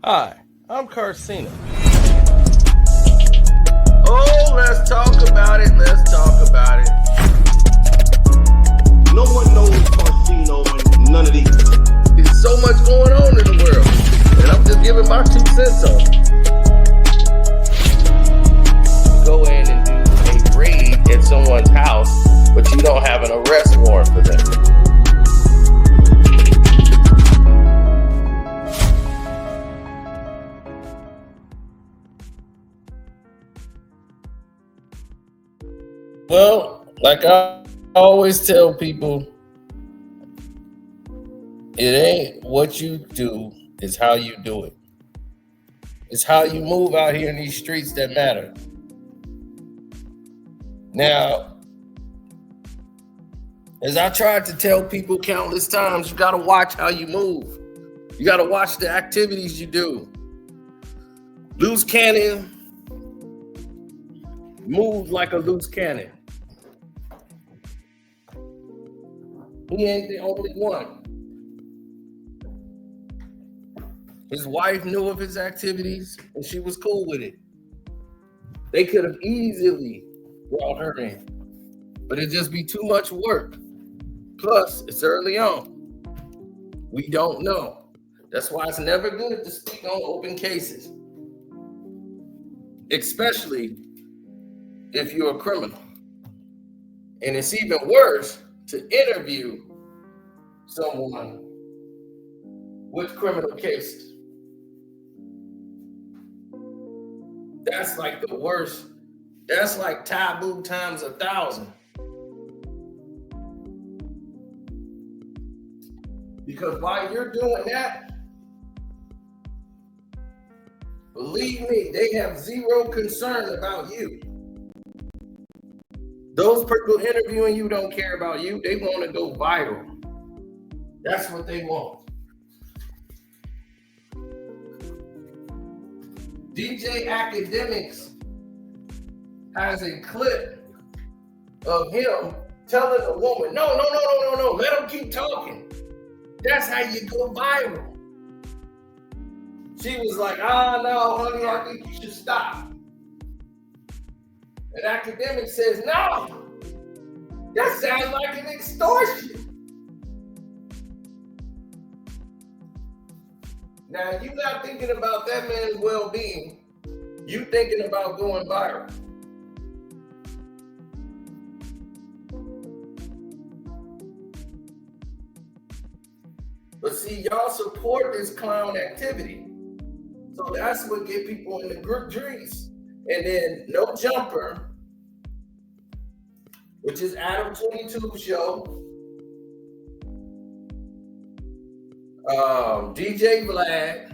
Hi, I'm Carcina. Oh, let's talk about it. Let's talk about it. No one knows Carcino and none of these. There's so much going on in the world, and I'm just giving my 2 cents on it. Go in and do a raid at someone's house, but you don't have an arrest warrant for them. Well, like I always tell people, it ain't what you do, it's how you do it. It's how you move out here in these streets that matter. Now, as I tried to tell people countless times, you gotta watch how you move. You gotta watch the activities you do. Loose cannon moves like a loose cannon. He ain't the only one. His wife knew of his activities and she was cool with it. They could have easily brought her in, but it'd just be too much work. Plus, it's early on. We don't know. That's why it's never good to speak on open cases, especially if you're a criminal. And it's even worse to interview someone with criminal cases. That's like the worst. That's like taboo times 1,000. Because while you're doing that, believe me, they have zero concern about you. Those people interviewing you don't care about you. They want to go viral. That's what they want. DJ Akademiks has a clip of him telling a woman, no, let him keep talking. That's how you go viral. She was like, no, honey, I think you should stop. And Akademiks says, no, that sounds like an extortion. Now, you're not thinking about that man's well-being. You thinking about going viral. But see, y'all support this clown activity. So that's what get people in the group drinks. And then No Jumper, which is Adam 22's show. DJ Vlad,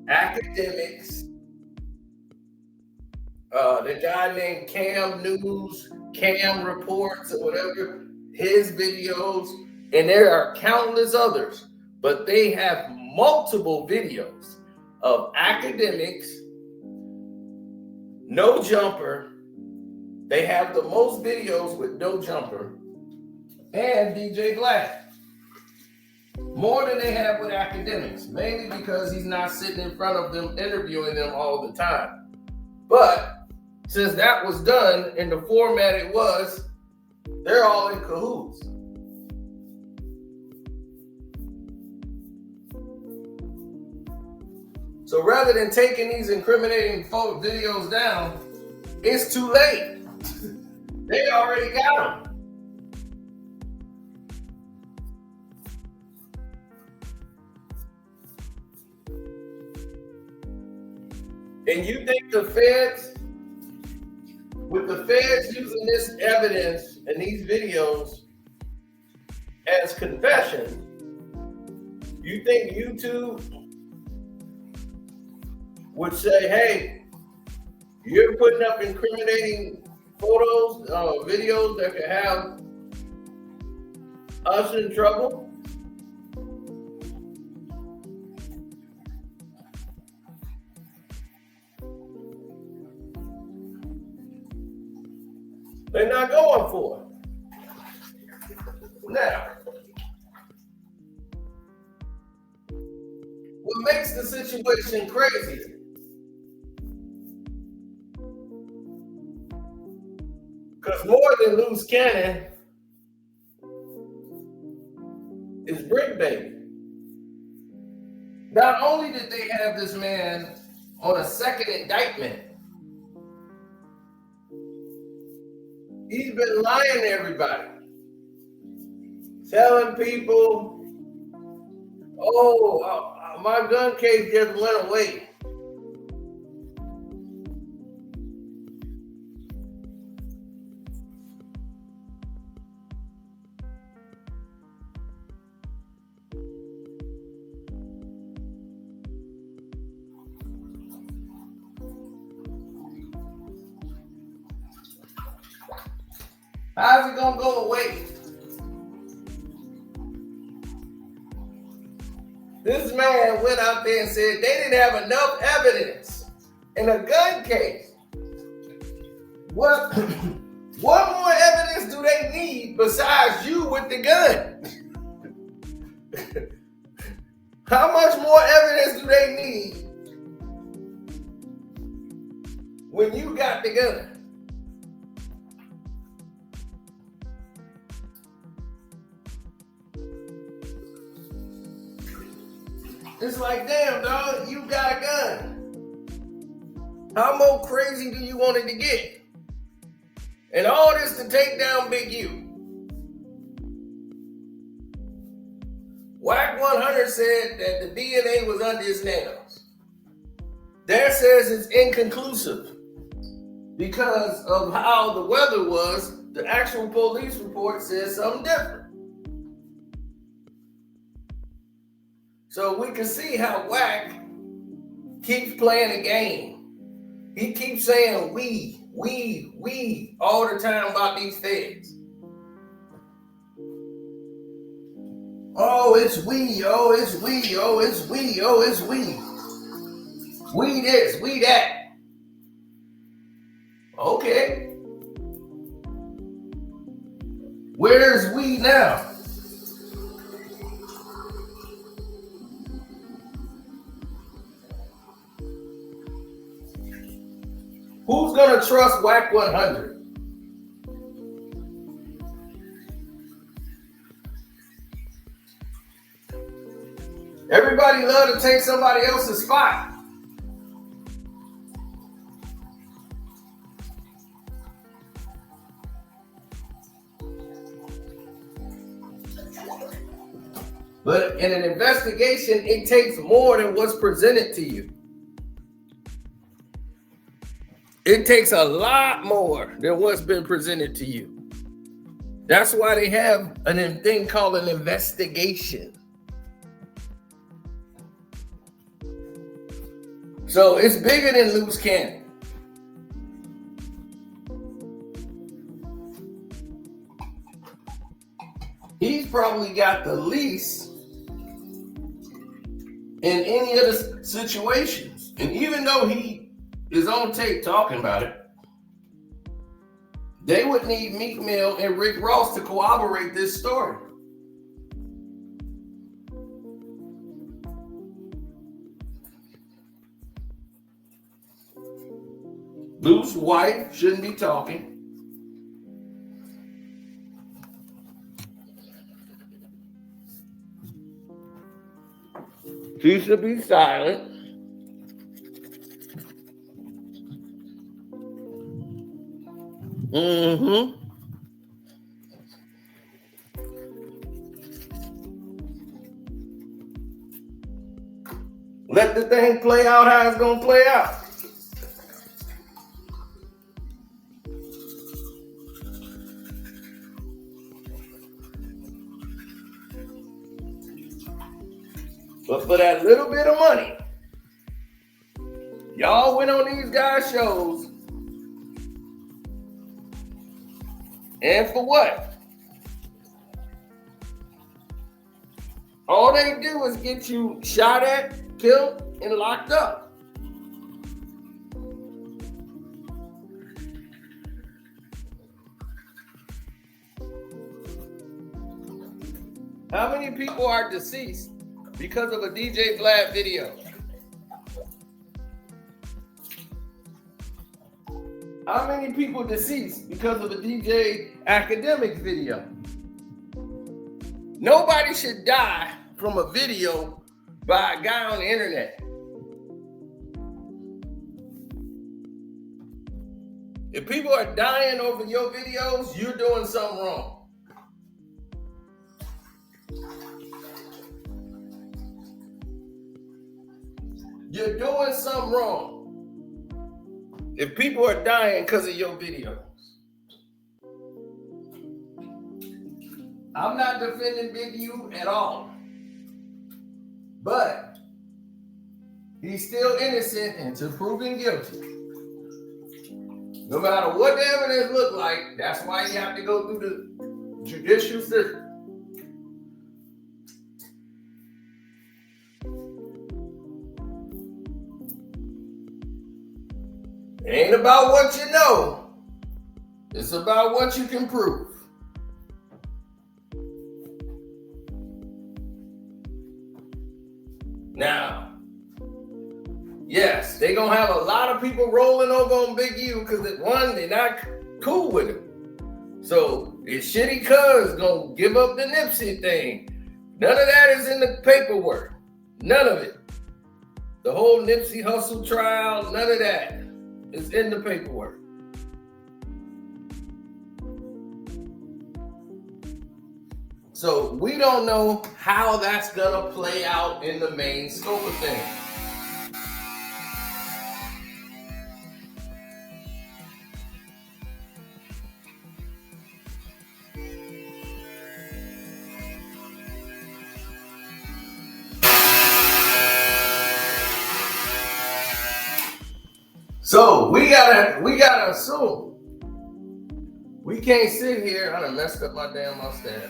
Akademiks, the guy named Cam News, Cam Reports, or whatever, his videos, and there are countless others, but they have multiple videos of Akademiks, No Jumper. They have the most videos with No Jumper and DJ Vlad. More than they have with Akademiks, mainly because he's not sitting in front of them interviewing them all the time. But since that was done in the format it was, they're all in cahoots. So rather than taking these incriminating videos down, it's too late. They already got them. And you think the feds, with the feds using this evidence and these videos as confessions, you think YouTube would say, hey, you're putting up incriminating photos, videos that could have us in trouble? They're not going for it. Now, what makes makes the situation crazier. Because more than loose cannon is Brick Baby. Not only did they have this man on a second indictment, he's been lying to everybody. Telling people, oh, my gun case just went away. How's it gonna go away? This man went out there and said they didn't have enough evidence in a gun case. What more evidence do they need besides you with the gun? How much more evidence do they need when you got the gun? It's like, damn, dog, you got a gun. How more crazy do you want it to get? And all this to take down Big U. Whack 100 said that the DNA was under his nails. That says it's inconclusive because of how the weather was. The actual police report says something different. So we can see how Whack keeps playing a game. He keeps saying we all the time about these feds. Oh, it's we, oh, it's we, oh, it's we, oh, it's we. We this, we that. Okay. Where's we now? Who's gonna trust Whack 100? Everybody love to take somebody else's spot. But in an investigation, it takes more than what's presented to you. It takes a lot more than what's been presented to you. That's why they have a thing called an investigation. So it's bigger than loose cannon. He's probably got the least in any of the situations. And even though he is on tape talking about it, they would need Meek Mill and Rick Ross to corroborate this story. Luke's wife shouldn't be talking. She should be silent. Mm-hmm. Let the thing play out how it's gonna play out. But for that little bit of money, y'all went on these guys' shows. And for what? All they do is get you shot at, killed, and locked up. How many people are deceased because of a DJ Vlad video? How many people deceased because of a DJ Akademiks video? Nobody should die from a video by a guy on the internet. If people are dying over your videos, you're doing something wrong. You're doing something wrong. If people are dying because of your videos. I'm not defending Big U at all. But he's still innocent until proven guilty. No matter what the evidence look like, that's why you have to go through the judicial system. It ain't about what you know. It's about what you can prove. Now, yes, they're going to have a lot of people rolling over on Big U because, one, they're not cool with him. So, it's shitty cuz going to give up the Nipsey thing. None of that is in the paperwork. None of it. The whole Nipsey Hussle trial, none of that is in the paperwork. So we don't know how that's gonna play out in the main scope of things. So we gotta assume. We can't sit here. I done messed up my damn mustache.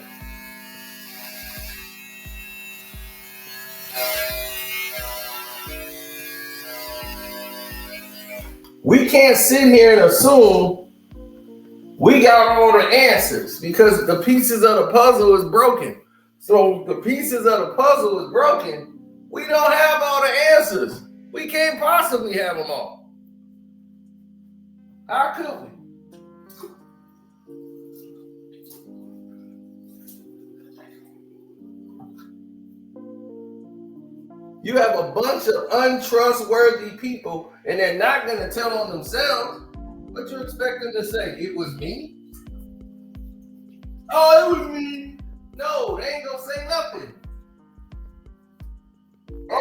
We can't sit here and assume we got all the answers because the pieces of the puzzle is broken. So the pieces of the puzzle is broken. We don't have all the answers. We can't possibly have them all. How could we? You have a bunch of untrustworthy people, and they're not going to tell on themselves. What you expect them to say? It was me? Oh, it was me. No, they ain't going to say nothing.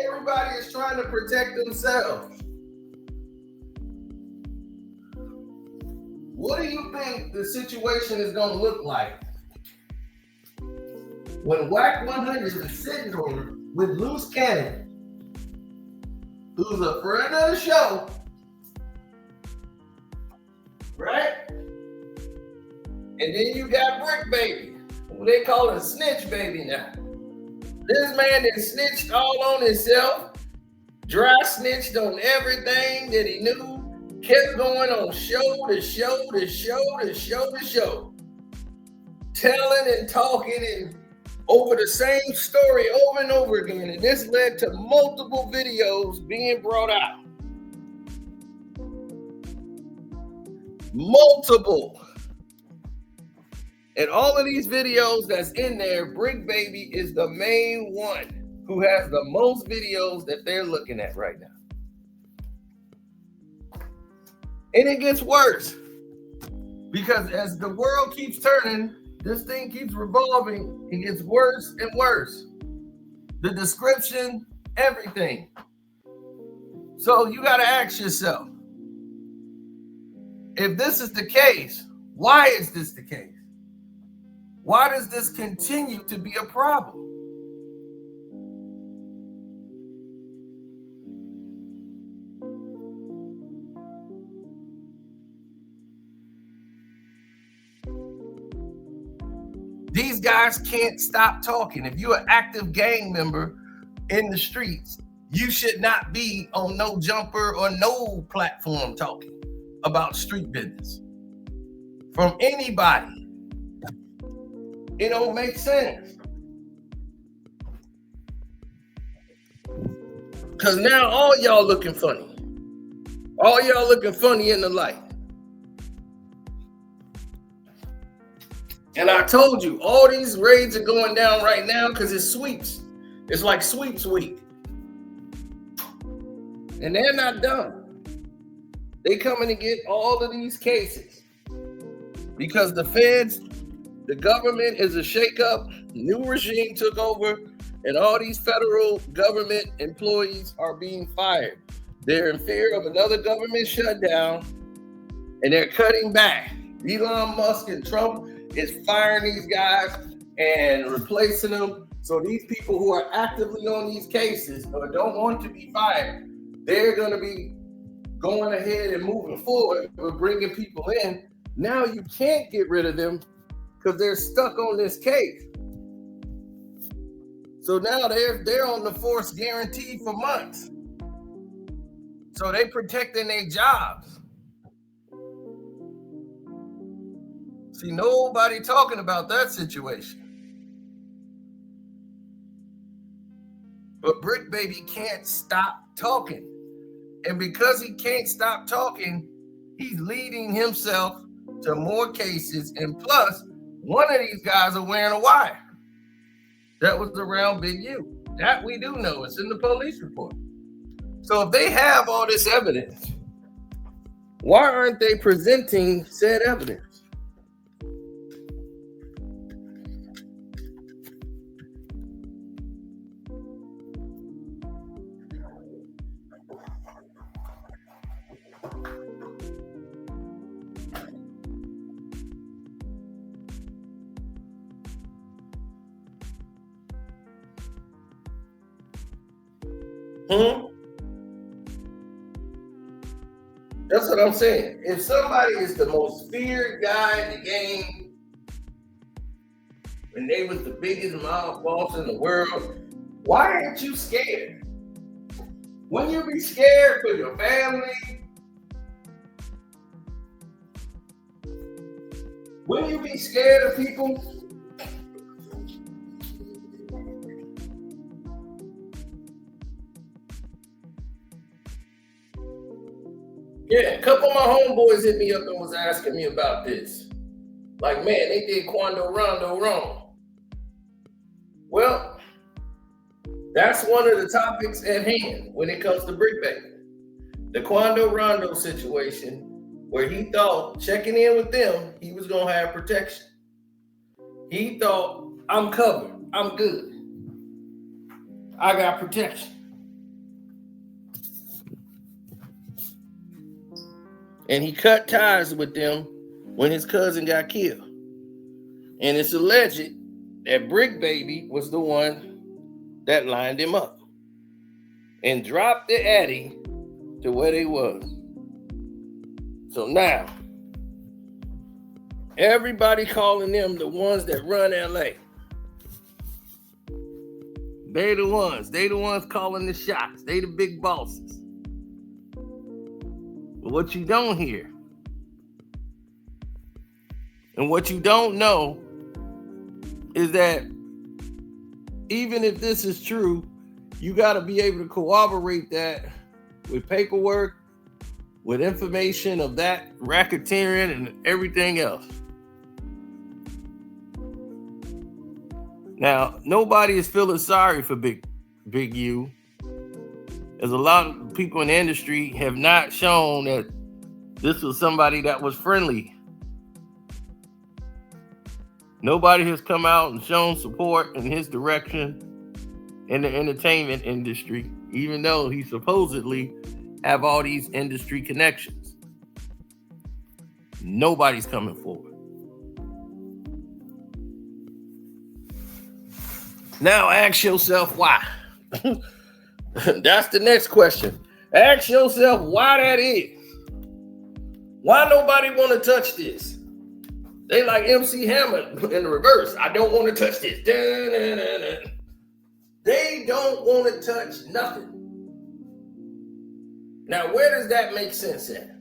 Everybody is trying to protect themselves. What do you think the situation is going to look like when Whack 100 is sitting here with Loose Cannon, who's a friend of the show, right? And then you got Brick Baby, who they call a snitch baby now. This man that snitched all on himself, dry snitched on everything that he knew, kept going on show to show to show to show to show, telling and talking and over the same story over and over again. And this led to multiple videos being brought out. Multiple. And all of these videos that's in there, Brick Baby is the main one who has the most videos that they're looking at right now. And it gets worse because as the world keeps turning, this thing keeps revolving. It gets worse and worse. The description, everything. So you got to ask yourself, if this is the case, why is this the case? Why does this continue to be a problem? These guys can't stop talking. If you're an active gang member in the streets, you should not be on No Jumper or no platform talking about street business from anybody. It don't make sense. Because now all y'all looking funny. All y'all looking funny in the light. And I told you, all these raids are going down right now because it's sweeps. It's like sweeps week. And they're not done. They coming to get all of these cases because the feds, the government is a shakeup. New regime took over, and all these federal government employees are being fired. They're in fear of another government shutdown, and they're cutting back. Elon Musk and Trump is firing these guys and replacing them. So these people who are actively on these cases or don't want to be fired, they're going to be going ahead and moving forward with bringing people in. Now you can't get rid of them because they're stuck on this case. So now they're on the force guarantee for months. So they protecting their jobs. See, nobody talking about that situation. But Brick Baby can't stop talking. And because he can't stop talking, he's leading himself to more cases. And plus, one of these guys are wearing a wire. That was around Big U. That we do know. It's in the police report. So if they have all this evidence, why aren't they presenting said evidence? That's what I'm saying. If somebody is the most feared guy in the game, and they was the biggest mob boss in the world, why aren't you scared? Wouldn't you be scared for your family? Wouldn't you be scared of people? Yeah, a couple of my homeboys hit me up and was asking me about this. Like, man, they did Quando Rondo wrong. Well, that's one of the topics at hand when it comes to Brick Baby. The Quando Rondo situation, where he thought checking in with them, he was going to have protection. He thought, I'm covered. I'm good. I got protection. And he cut ties with them when his cousin got killed. And it's alleged that Brick Baby was the one that lined him up and dropped the Addy to where they was. So now, everybody calling them the ones that run LA. They the ones calling the shots. They the big bosses. But what you don't hear and what you don't know is that even if this is true, you got to be able to corroborate that with paperwork, with information of that racketeering and everything else. Now, nobody is feeling sorry for Big U. As a lot of people in the industry have not shown that this was somebody that was friendly. Nobody has come out and shown support in his direction in the entertainment industry, even though he supposedly have all these industry connections. Nobody's coming forward. Now ask yourself why. That's the next question. Ask yourself why that is. Why nobody want to touch this? They like MC Hammer in the reverse. I don't want to touch this. Da-na-na-na. They don't want to touch nothing. Now, where does that make sense at?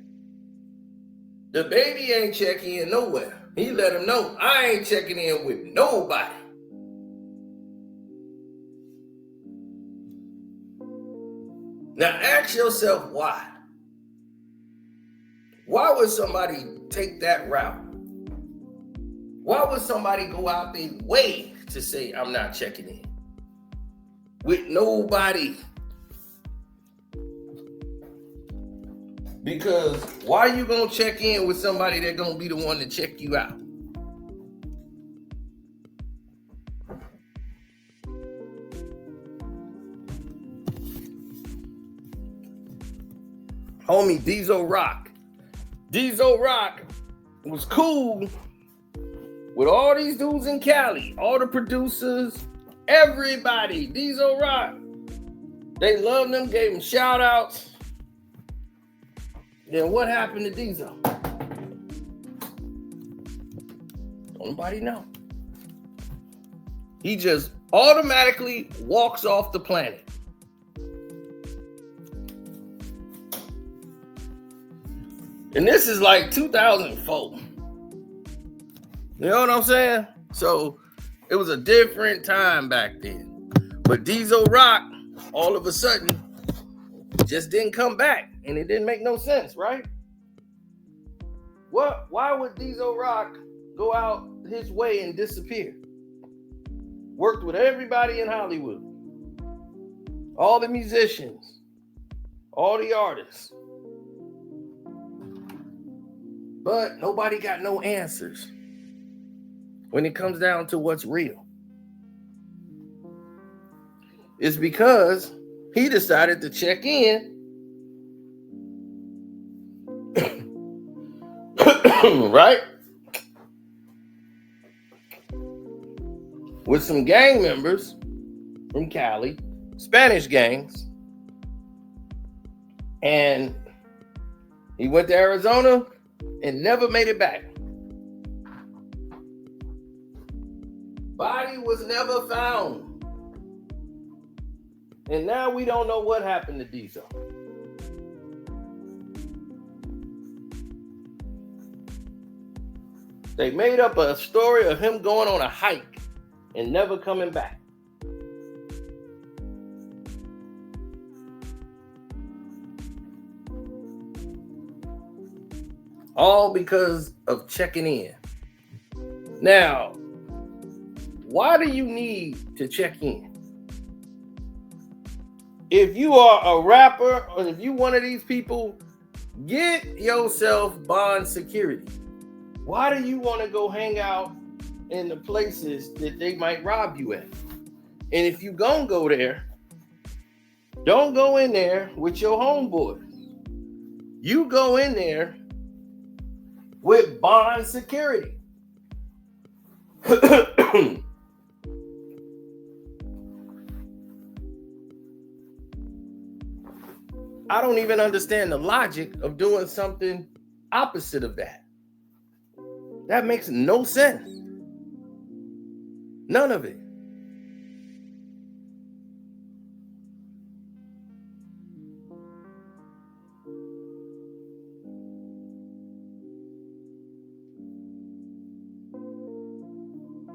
The baby ain't checking in nowhere. He let him know, I ain't checking in with nobody. Now ask yourself why. Why would somebody take that route? Why would somebody go out their way to say, I'm not checking in? With nobody. Because why are you going to check in with somebody that's going to be the one to check you out? Homie, Diesel Rock. Diesel Rock was cool with all these dudes in Cali, all the producers, everybody. Diesel Rock. They loved them, gave them shout outs. Then what happened to Diesel? Nobody know. He just automatically walks off the planet. And this is like 2004. You know what I'm saying? So it was a different time back then. But Diesel Rock, all of a sudden, just didn't come back. And it didn't make no sense, right? Why would Diesel Rock go out his way and disappear? Worked with everybody in Hollywood. All the musicians. All the artists. But nobody got no answers when it comes down to what's real. It's because he decided to check in right? With some gang members from Cali, Spanish gangs. And he went to Arizona and never made it back. Body was never found. And now we don't know what happened to Diesel. They made up a story of him going on a hike and never coming back. All because of checking in. Now, why do you need to check in? If you are a rapper or if you one of these people, get yourself bond security. Why do you want to go hang out in the places that they might rob you at? And if you gonna go there, don't go in there with your homeboys. You go in there with bond security. I don't even understand the logic of doing something opposite of that. That makes no sense. None of it.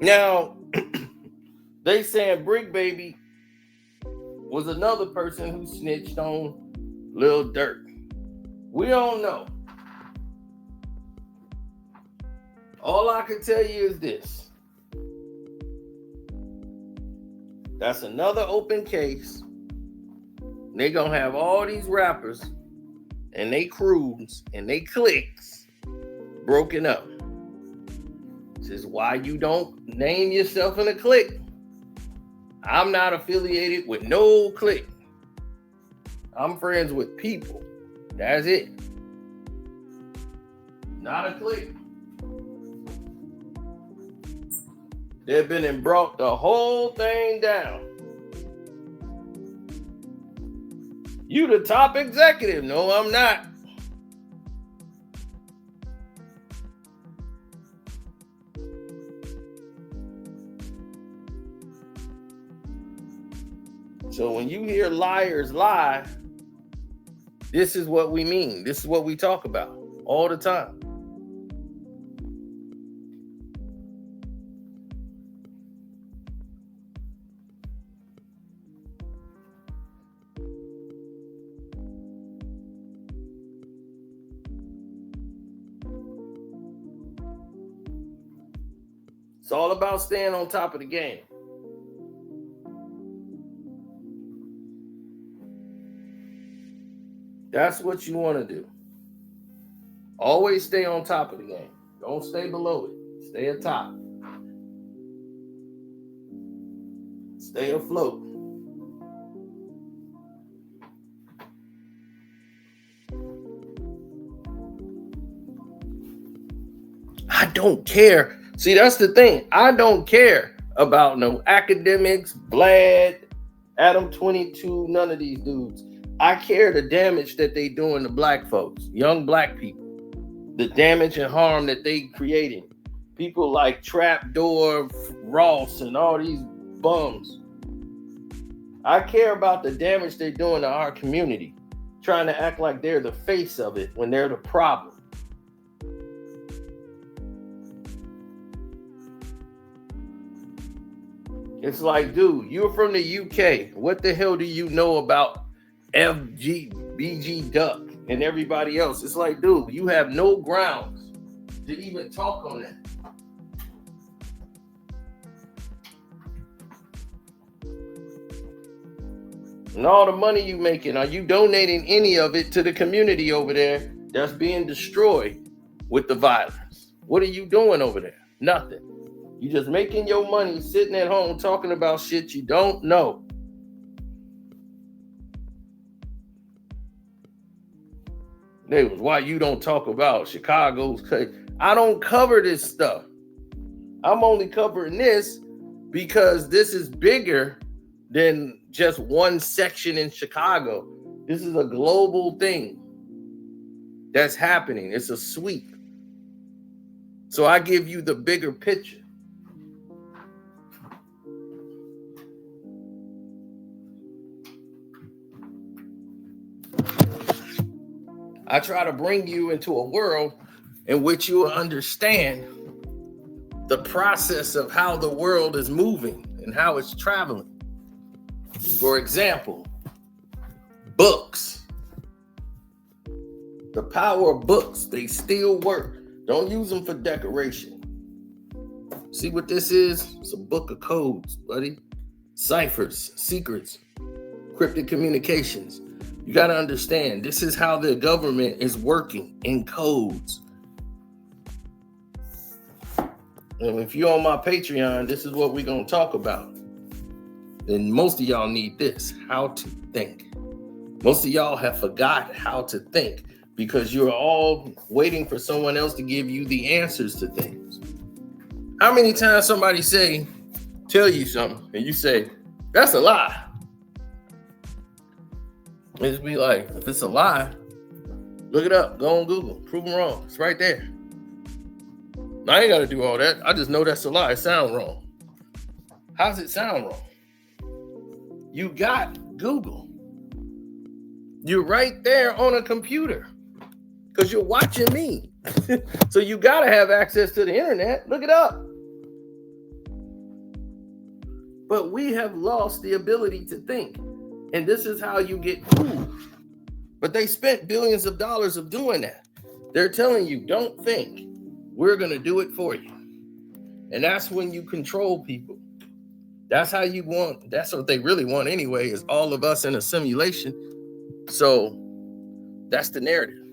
Now, they saying Brick Baby was another person who snitched on Lil Durk. We don't know. All I can tell you is this. That's another open case. They're going to have all these rappers and they crews and they cliques broken up. This is why you don't name yourself in a clique. I'm not affiliated with no clique. I'm friends with people. That's it. Not a clique. They've been and brought the whole thing down. You the top executive. No, I'm not. So when you hear liars lie, this is what we mean. This is what we talk about all the time. It's all about staying on top of the game. That's what you want to do. Always stay on top of the game. Don't stay below it. Stay atop. Stay afloat. I don't care. See, that's the thing. I don't care about no Akademiks, Vlad, Adam 22, none of these dudes. I care the damage that they doing to black folks, young black people. The damage and harm that they creating. People like Trapdoor, Ross, and all these bums. I care about the damage they're doing to our community, trying to act like they're the face of it when they're the problem. It's like, dude, you're from the UK. What the hell do you know about BG Duck and everybody else? It's like, dude, you have no grounds to even talk on that. And all the money you making, are you donating any of it to the community over there that's being destroyed with the violence? What are you doing over there? Nothing. You just making your money, sitting at home talking about shit you don't know. They was why you don't talk about Chicago's. I don't cover this stuff. I'm only covering this because this is bigger than just one section in Chicago. This is a global thing that's happening. It's a sweep. So I give you the bigger picture. I try to bring you into a world in which you will understand the process of how the world is moving and how it's traveling. For example, books. The power of books, they still work. Don't use them for decoration. See what this is? It's a book of codes, buddy. Ciphers, secrets, cryptic communications. You got to understand, this is how the government is working in codes. And if you're on my Patreon, this is what we're going to talk about. And most of y'all need this, how to think. Most of y'all have forgot how to think because you're all waiting for someone else to give you the answers to things. How many times somebody tell you something, and you say, that's a lie? It's be like, if it's a lie, look it up. Go on Google. Prove them wrong. It's right there. I ain't got to do all that. I just know that's a lie. It sounds wrong. How's it sound wrong? You got Google. You're right there on a computer because you're watching me. So you got to have access to the internet. Look it up. But we have lost the ability to think. And this is how you get fooled. But they spent billions of dollars of doing that. They're telling you, don't think. We're going to do it for you. And that's when you control people. That's how you want. That's what they really want anyway, is all of us in a simulation. So that's the narrative.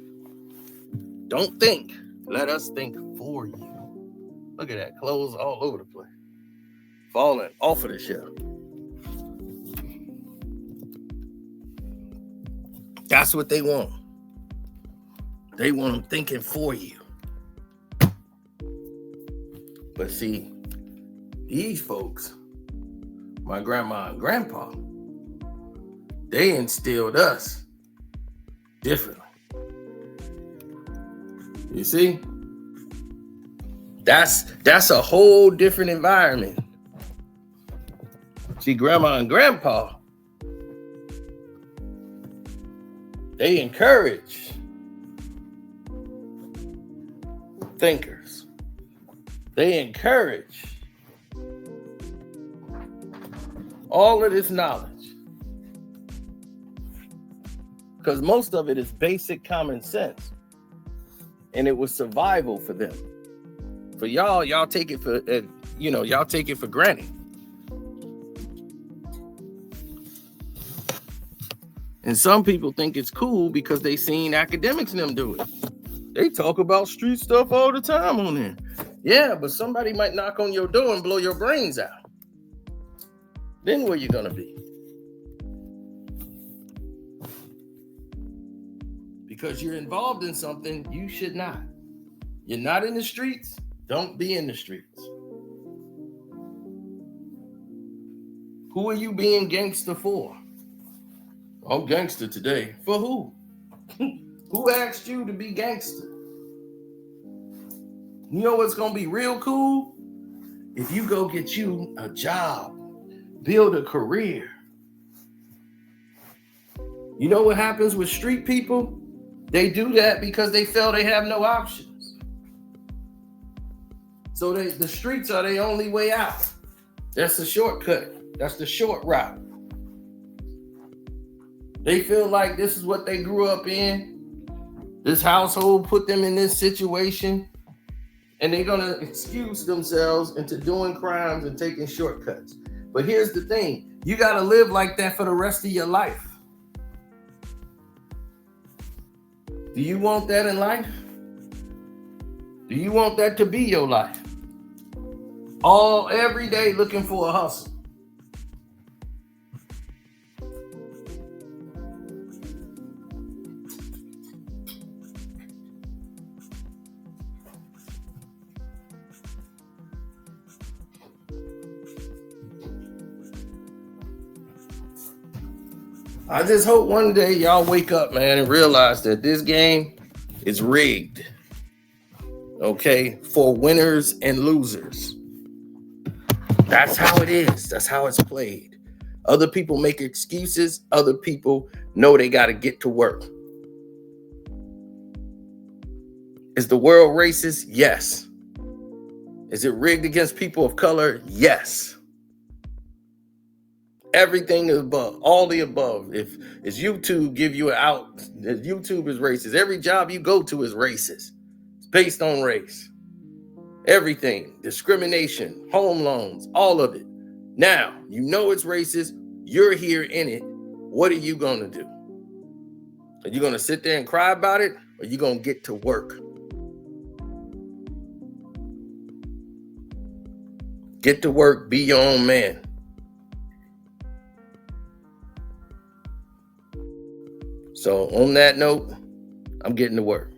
Don't think. Let us think for you. Look at that. Clothes all over the place. Falling off of the shelf. That's what they want. They want them thinking for you. But see, these folks, my grandma and grandpa, they instilled us differently. You see? That's a whole different environment. See, grandma and grandpa, they encourage thinkers. They encourage all of this knowledge. Because most of it is basic common sense. And it was survival for them. For y'all take it y'all take it for granted. And some people think it's cool because they seen Akademiks and them do it. They talk about street stuff all the time on there. Yeah, but somebody might knock on your door and blow your brains out. Then where you gonna be? Because you're involved in something you should not. You're not in the streets, don't be in the streets. Who are you being gangster for? I'm gangster today. For who? Who asked you to be gangster? You know what's gonna be real cool? If you go get you a job, build a career. You know what happens with street people? They do that because they feel they have no options. So the streets are their only way out. That's the shortcut. That's the short route. They feel like this is what they grew up in. This household put them in this situation. And they're going to excuse themselves into doing crimes and taking shortcuts. But here's the thing. You got to live like that for the rest of your life. Do you want that in life? Do you want that to be your life? Every day looking for a hustle. I just hope one day y'all wake up, man, and realize that this game is rigged. Okay? For winners and losers. That's how it is. That's how it's played. Other people make excuses. Other people know they got to get to work. Is the world racist? Yes. Is it rigged against people of color? Yes. Everything is above, all the above. If YouTube give you an out, if YouTube is racist, every job you go to is racist. It's based on race. Everything, discrimination, home loans, all of it. Now, you know it's racist. You're here in it. What are you going to do? Are you going to sit there and cry about it? Or are you going to get to work? Get to work, be your own man. So on that note, I'm getting to work.